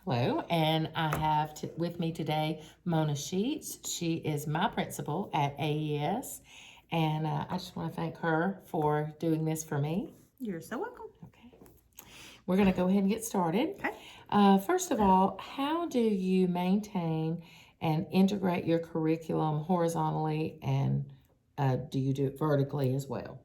Hello, and I have with me today Mona Sheets. She is my principal at AES, and I just want to thank her for doing this for me. You're so welcome. Okay, we're going to go ahead and get started. Okay. First of all, how do you maintain and integrate your curriculum horizontally, and do you do it vertically as well?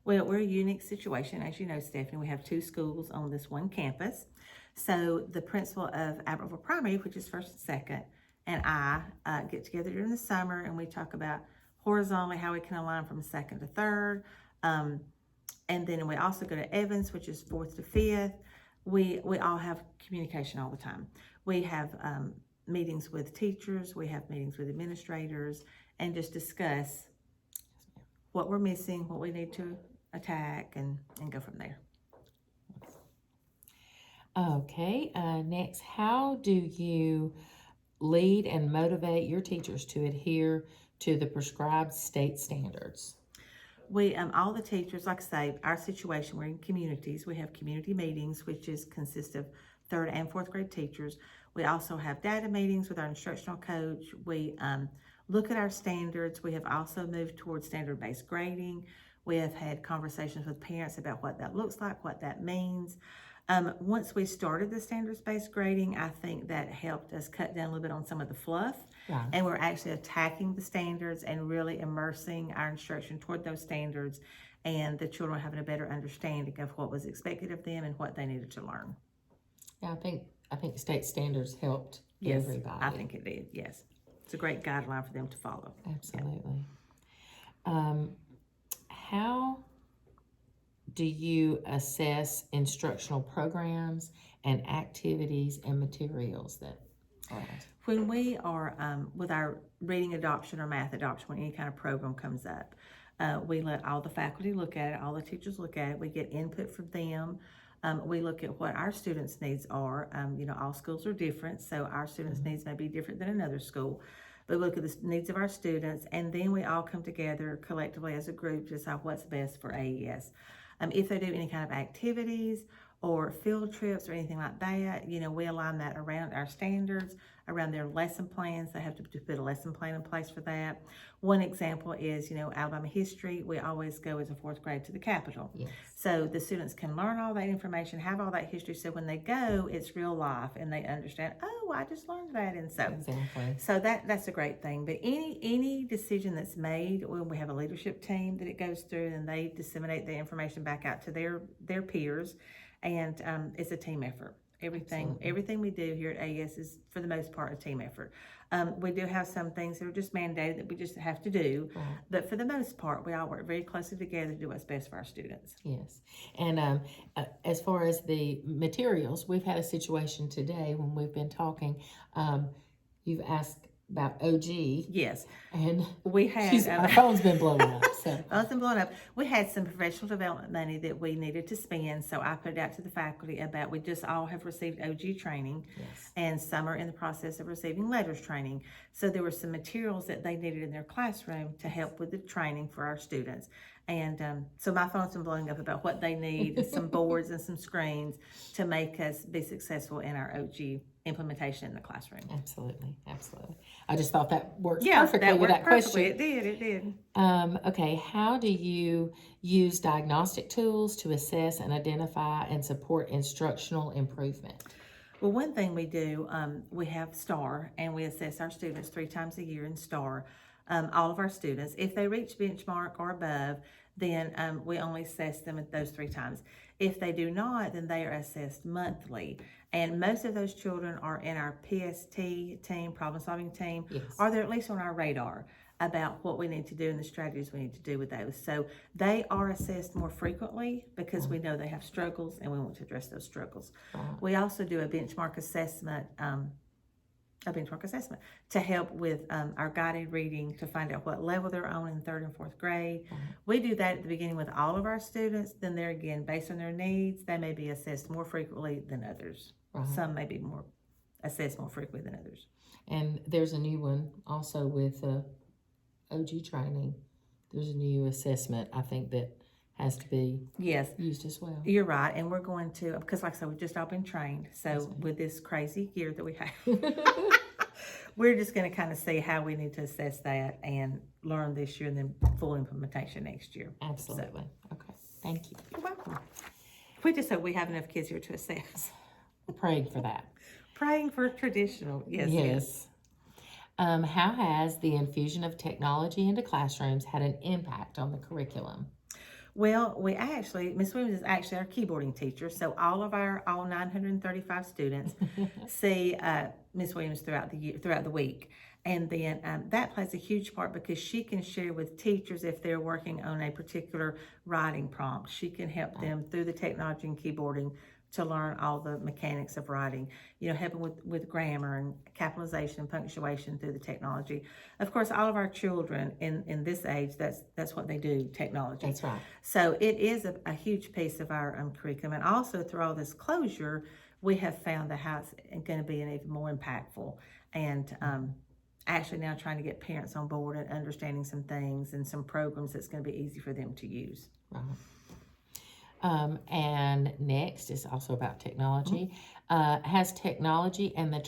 Well, we're a unique situation. As you know, Stephanie, we have two schools on this one campus. So the principal of Abbeville Primary, which is first and second, and I get together during the summer and we talk about horizontally how we can align from second to third. And then we also go to Evans, which is fourth to fifth. We all have communication all the time. We have meetings with teachers, we have meetings with administrators, and just discuss what we're missing, what we need to attack, and go from there. Okay, next, how do you lead and motivate your teachers to adhere to the prescribed state standards? We, all the teachers, like I say, our situation, we're in communities. We have community meetings, which consist of third and fourth grade teachers. We also have data meetings with our instructional coach. We look at our standards. We have also moved towards standard-based grading. We have had conversations with parents about what that looks like, what that means. Once we started the standards-based grading, I think that helped us cut down a little bit on some of the fluff. Right. And we're actually attacking the standards and really immersing our instruction toward those standards, and the children having a better understanding of what was expected of them and what they needed to learn. Yeah, I think state standards helped Yes, everybody. I think it did, yes. It's a great guideline for them to follow. Absolutely. How do you assess instructional programs and activities and materials that are? When we are with our reading adoption or math adoption, when any kind of program comes up, we let all the faculty look at it, all the teachers look at it. We get input from them. We look at what our students' needs are. All schools are different, so our students' needs may be different than another school. But we look at the needs of our students, and then we all come together collectively as a group to decide what's best for AES. If they do any kind of activities or field trips or anything like that, we align that around our standards, around their lesson plans. They have to put a lesson plan in place for that. One example is, Alabama history. We always go as a fourth grade to the Capitol. Yes. So the students can learn all that information, have all that history. So when they go, it's real life and they understand, oh, I just learned that. And so, Exactly. So that's a great thing. But any decision that's made, when we have a leadership team that it goes through and they disseminate the information back out to their peers. And it's a team effort. Everything we do here at AES is, for the most part, a team effort. We do have some things that are just mandated that we just have to do, Right. But for the most part, we all work very closely together to do what's best for our students. Yes. And as far as the materials, we've had a situation today when we've been talking. You've asked about OG. Yes. And we had our phone's been blowing up. So phone's been blowing up. We had some professional development money that we needed to spend, so I put it out to the faculty about, we just all have received OG training. Yes. And some are in the process of receiving letters training. So there were some materials that they needed in their classroom to help with the training for our students. And so my phone's been blowing up about what they need, some boards and some screens to make us be successful in our OG implementation in the classroom. Absolutely. I just thought that worked perfectly with that question. It did. Okay, how do you use diagnostic tools to assess and identify and support instructional improvement? Well, one thing we do, we have STAR, and we assess our students 3 times a year in STAR. All of our students, if they reach benchmark or above, then we only assess them at those 3 times. If they do not, then they are assessed monthly. And most of those children are in our PST team, problem solving team, Yes. or they're at least on our radar about what we need to do and the strategies we need to do with those. So they are assessed more frequently because we know they have struggles and we want to address those struggles. We also do a benchmark assessment to help with our guided reading to find out what level they're on in 3rd and 4th grade. We do that at the beginning with all of our students. Then there again, based on their needs, they may be assessed more frequently than others. Some may be assessed more frequently than others. And there's a new one also with OG training. There's a new assessment, I think, that has to be Yes, used as well. you're right. And we're going to, because like I said, we've just all been trained. So with this crazy year that we have, we're just going to kind of see how we need to assess that and learn this year and then full implementation next year. Absolutely. Okay. Thank you. You're welcome. We just hope we have enough kids here to assess. I'm praying for that. Praying for traditional. Yes. Yes. How has the infusion of technology into classrooms had an impact on the curriculum? Well, Miss Williams is actually our keyboarding teacher, so all 935 students see Miss Williams throughout the week. And then that plays a huge part because she can share with teachers if they're working on a particular writing prompt. She can help them through the technology and keyboarding to learn all the mechanics of writing, helping with grammar and capitalization and punctuation through the technology. Of course, all of our children in this age, that's what they do, technology. That's right. So it is a huge piece of our curriculum. And also through all this closure, we have found that how it's going to be an even more impactful. And actually now trying to get parents on board and understanding some things and some programs that's going to be easy for them to use. Right. And next is also about technology. Has technology and the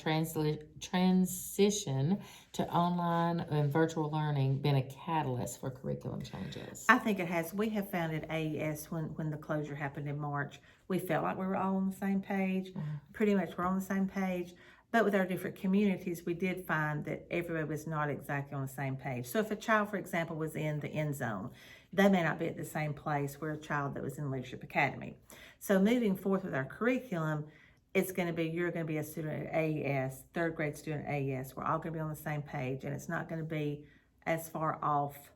transition to online and virtual learning been a catalyst for curriculum changes? I think it has. We have found at AES when the closure happened in March, we felt like we were all on the same page. Pretty much we're on the same page. But with our different communities, we did find that everybody was not exactly on the same page. So if a child, for example, was in the end zone, they may not be at the same place where a child that was in Leadership Academy. So moving forth with our curriculum, you're going to be a student at AES, third grade student at AES. We're all going to be on the same page, and it's not going to be as far off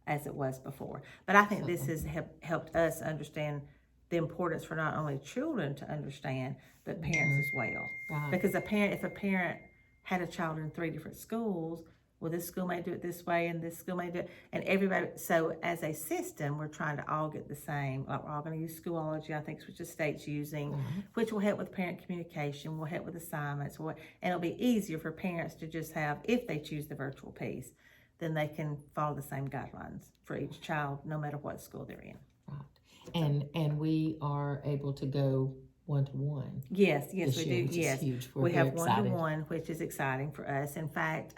as it was before. But I think this has helped us understand the importance for not only children to understand, but parents as well. Right. Because if a parent had a child in 3 different schools, well, this school may do it this way, and this school may do it, and everybody. So as a system, we're trying to all get the same. Like we're all going to use Schoology, I think, which the state's using, which will help with parent communication, will help with assignments, and it'll be easier for parents to just have, if they choose the virtual piece, then they can follow the same guidelines for each child, no matter what school they're in. Right. And we are able to go one-to-one. Yes, this we year, do. which Yes, is huge. we have one-to-one, which is exciting for us. In fact,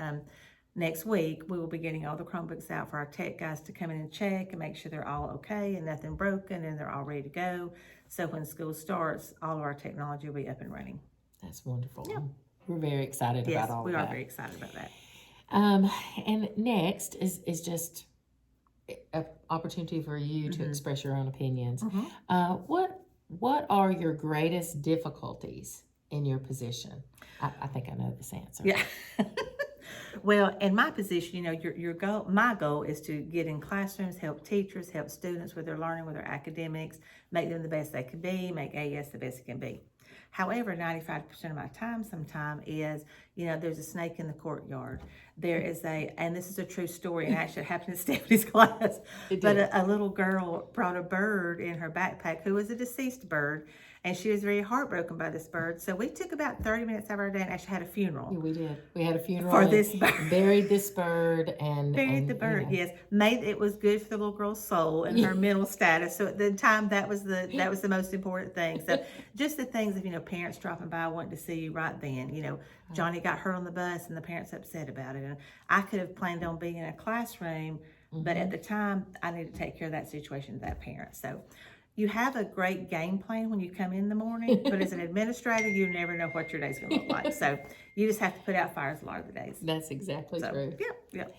next week we will be getting all the Chromebooks out for our tech guys to come in and check and make sure they're all okay and nothing broken and they're all ready to go. So when school starts, all of our technology will be up and running. That's wonderful. Yep. We're very excited about all of that. Yes, we are very excited about that. And next is just an opportunity for you to express your own opinions. What are your greatest difficulties in your position? I think I know this answer. Yeah. Well, in my position, my goal is to get in classrooms, help teachers, help students with their learning, with their academics, make them the best they can be, make AES the best it can be. However, 95% of my time sometime is, there's a snake in the courtyard. There is and this is a true story, and actually it happened in Stephanie's class, but a little girl brought a bird in her backpack who was a deceased bird, and she was very heartbroken by this bird. So we took about 30 minutes out of our day and actually had a funeral. Yeah, we did. We had a funeral for this bird. Buried this bird and buried the bird. Yes, it was good for the little girl's soul and her mental status. So at the time, that was the most important thing. So just the things of parents dropping by wanting to see you right then. Johnny got hurt on the bus and the parents upset about it, and I could have planned on being in a classroom, but at the time I needed to take care of that situation with that parent. So you have a great game plan when you come in the morning, but as an administrator, you never know what your day's going to look like. So you just have to put out fires a lot of the days. That's exactly true. Yep.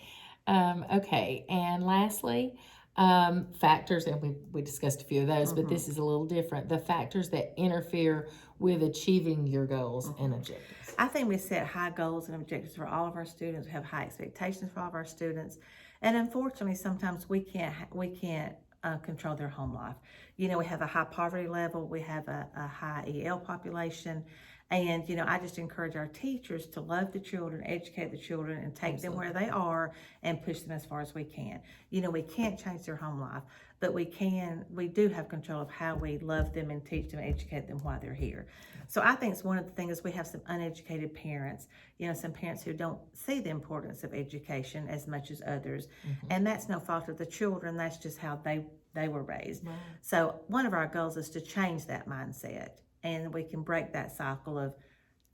Okay, and lastly, factors, and we discussed a few of those, but this is a little different. The factors that interfere with achieving your goals and objectives. I think we set high goals and objectives for all of our students. We have high expectations for all of our students, and unfortunately, sometimes we can't control their home life. We have a high poverty level, we have a high EL population, and I just encourage our teachers to love the children, educate the children, and take them where they are and push them as far as we can. We can't change their home life, but we do have control of how we love them and teach them and educate them while they're here. So I think it's one of the things, we have some uneducated parents, some parents who don't see the importance of education as much as others. And that's no fault of the children. That's just how they they were raised. Right. So one of our goals is to change that mindset, and we can break that cycle of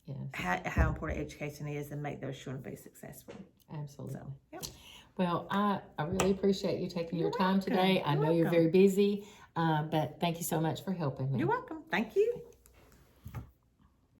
Yes. how important education is and make those children be successful. Absolutely. So, yeah. Well, I really appreciate you taking your time welcome. today. I You're know you're welcome. very busy, but thank you so much for helping me. You're welcome. Thank you.